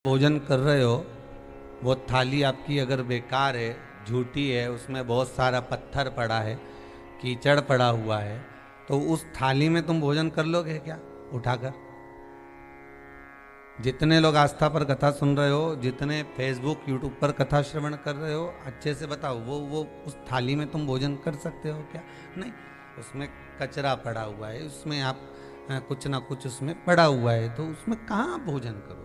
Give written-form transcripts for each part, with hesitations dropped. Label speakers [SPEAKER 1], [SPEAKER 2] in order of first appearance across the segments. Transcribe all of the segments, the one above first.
[SPEAKER 1] भोजन कर रहे हो, वो थाली आपकी अगर बेकार है, झूठी है, उसमें बहुत सारा पत्थर पड़ा है, कीचड़ पड़ा हुआ है, तो उस थाली में तुम भोजन कर लोगे क्या उठाकर? जितने लोग आस्था पर कथा सुन रहे हो, जितने फेसबुक यूट्यूब पर कथा श्रवण कर रहे हो, अच्छे से बताओ, वो उस थाली में तुम भोजन कर सकते हो क्या? नहीं, उसमें कचरा पड़ा हुआ है, उसमें आप कुछ ना कुछ उसमें पड़ा हुआ है, तो उसमें कहाँ भोजन करो?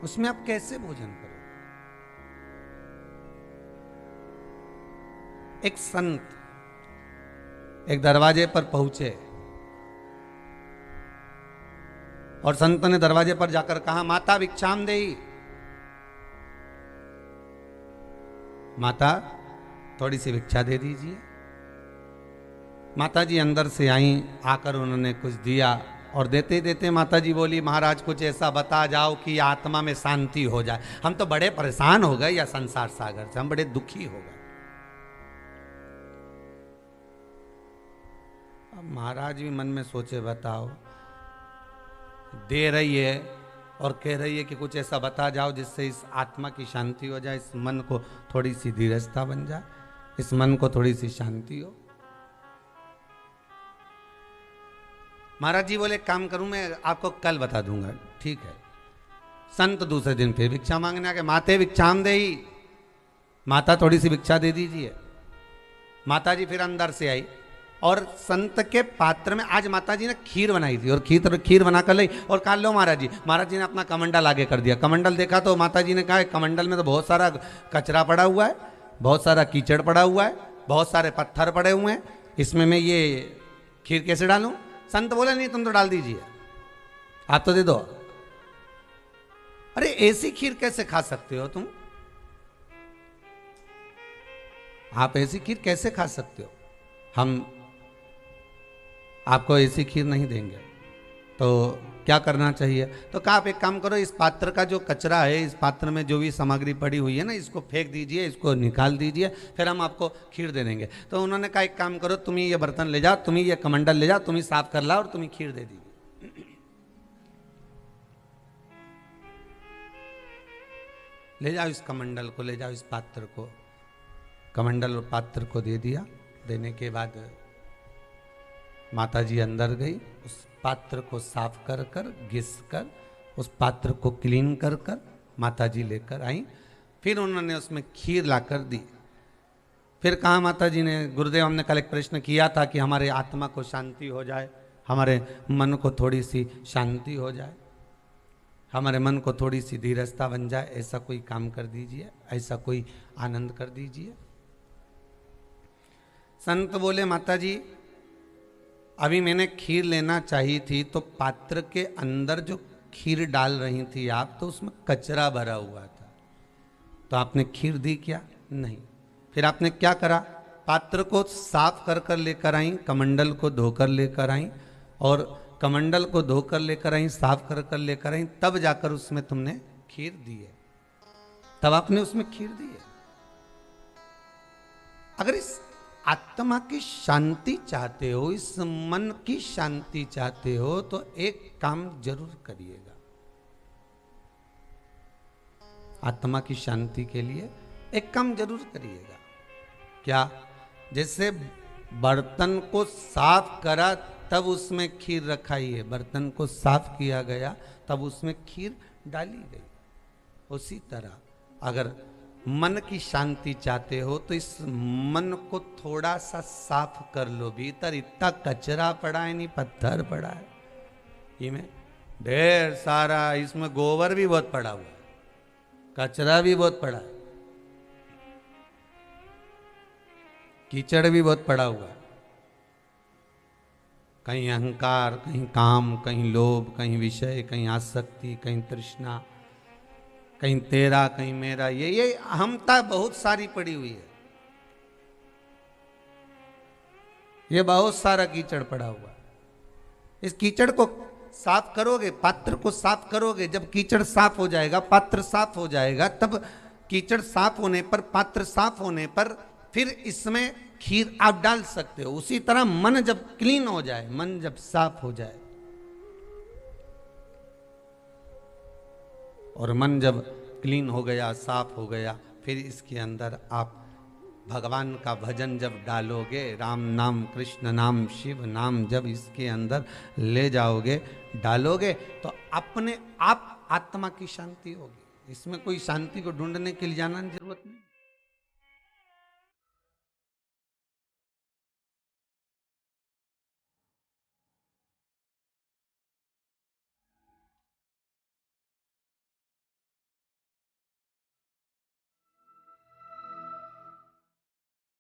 [SPEAKER 1] उसमें आप कैसे भोजन करो? एक संत एक दरवाजे पर पहुंचे और संत ने दरवाजे पर जाकर कहा, माता भिक्षाम देई। माता थोड़ी सी भिक्षा दे दीजिए। माता जी अंदर से आई, आकर उन्होंने कुछ दिया और देते देते माता जी बोली, महाराज कुछ ऐसा बता जाओ कि आत्मा में शांति हो जाए, हम तो बड़े परेशान हो गए या संसार सागर से, हम बड़े दुखी हो गए। अब महाराज भी मन में सोचे, बताओ, दे रही है और कह रही है कि कुछ ऐसा बता जाओ जिससे इस आत्मा की शांति हो जाए, इस मन को थोड़ी सी धीरजता बन जाए, इस मन को थोड़ी सी शांति हो। महाराज जी बोले, काम करूं, मैं आपको कल बता दूंगा। ठीक है। संत दूसरे दिन फिर भिक्षा मांगने आ गए, माते भिक्षाम देई, माता थोड़ी सी भिक्षा दे दीजिए। माता जी फिर अंदर से आई और संत के पात्र में आज माता जी ने खीर बनाई थी और खीर बना कर लाई और कहा, लो महाराज जी। महाराज जी ने अपना कमंडल आगे कर दिया। कमंडल देखा तो माता जी ने कहा, कमंडल में तो बहुत सारा कचरा पड़ा हुआ है, बहुत सारा कीचड़ पड़ा हुआ है, बहुत सारे पत्थर पड़े हुए हैं, इसमें मैं ये खीर कैसे डालूं? संत बोले, नहीं तुम तो डाल दीजिए, आप तो दे दो। अरे ऐसी खीर कैसे खा सकते हो तुम? आप ऐसी खीर कैसे खा सकते हो? हम आपको ऐसी खीर नहीं देंगे। तो क्या करना चाहिए? तो कहा, आप एक काम करो, इस पात्र का जो कचरा है, इस पात्र में जो भी सामग्री पड़ी हुई है ना, इसको फेंक दीजिए, इसको निकाल दीजिए, फिर हम आपको खीर दे देंगे। तो उन्होंने कहा, एक काम करो, तुम ही ये बर्तन ले जाओ, तुम ही ये कमंडल ले जाओ, तुम ही साफ कर लाओ और तुम ही खीर दे दीजिए। ले जाओ इस कमंडल को, ले जाओ इस पात्र को। कमंडल और पात्र को दे दिया। देने के बाद माता जी अंदर गई, उस पात्र को साफ कर कर, घिस कर, उस पात्र को क्लीन कर कर माता जी लेकर आई। फिर उन्होंने उसमें खीर लाकर दी। फिर कहा माता जी ने, गुरुदेव हमने कल एक प्रश्न किया था कि हमारे आत्मा को शांति हो जाए, हमारे मन को थोड़ी सी शांति हो जाए, हमारे मन को थोड़ी सी धीरजता बन जाए, ऐसा कोई काम कर दीजिए, ऐसा कोई आनंद कर दीजिए। संत बोले, माता जी अभी मैंने खीर लेना चाहिए थी, तो पात्र के अंदर जो खीर डाल रही थी आप, तो उसमें कचरा भरा हुआ था, तो आपने खीर दी क्या? नहीं। फिर आपने क्या करा? पात्र को साफ कर कर लेकर आई, कमंडल को धोकर लेकर आई, और कमंडल को धोकर लेकर आई, साफ कर कर लेकर आई, तब जाकर उसमें तुमने खीर दी है, तब आपने उसमें खीर दी है। अगर इस आत्मा की शांति चाहते हो, इस मन की शांति चाहते हो, तो एक काम जरूर करिएगा। आत्मा की शांति के लिए एक काम जरूर करिएगा। क्या? जैसे बर्तन को साफ करा तब उसमें खीर रखाई है, बर्तन को साफ किया गया तब उसमें खीर डाली गई। उसी तरह अगर मन की शांति चाहते हो तो इस मन को थोड़ा सा साफ कर लो। भीतर इतना कचरा पड़ा है, नहीं पत्थर पड़ा है, इसमें ढेर सारा, इसमें गोबर भी बहुत पड़ा हुआ है, कचरा भी बहुत पड़ा है, कीचड़ भी बहुत पड़ा हुआ है। कहीं अहंकार, कहीं काम, कहीं लोभ, कहीं विषय, कहीं आसक्ति, कहीं तृष्णा, कहीं तेरा, कहीं मेरा, ये अहमता बहुत सारी पड़ी हुई है। ये बहुत सारा कीचड़ पड़ा हुआ है। इस कीचड़ को साफ करोगे, पात्र को साफ करोगे, जब कीचड़ साफ हो जाएगा, पात्र साफ हो जाएगा, तब कीचड़ साफ होने पर, पात्र साफ होने पर, फिर इसमें खीर आप डाल सकते हो। उसी तरह मन जब क्लीन हो जाए, मन जब साफ हो जाए, और मन जब क्लीन हो गया, साफ हो गया, फिर इसके अंदर आप भगवान का भजन जब डालोगे, राम नाम, कृष्ण नाम, शिव नाम जब इसके अंदर ले जाओगे, डालोगे, तो अपने आप आत्मा की शांति होगी। इसमें कोई शांति को ढूंढने के लिए जाना जरूरत नहीं।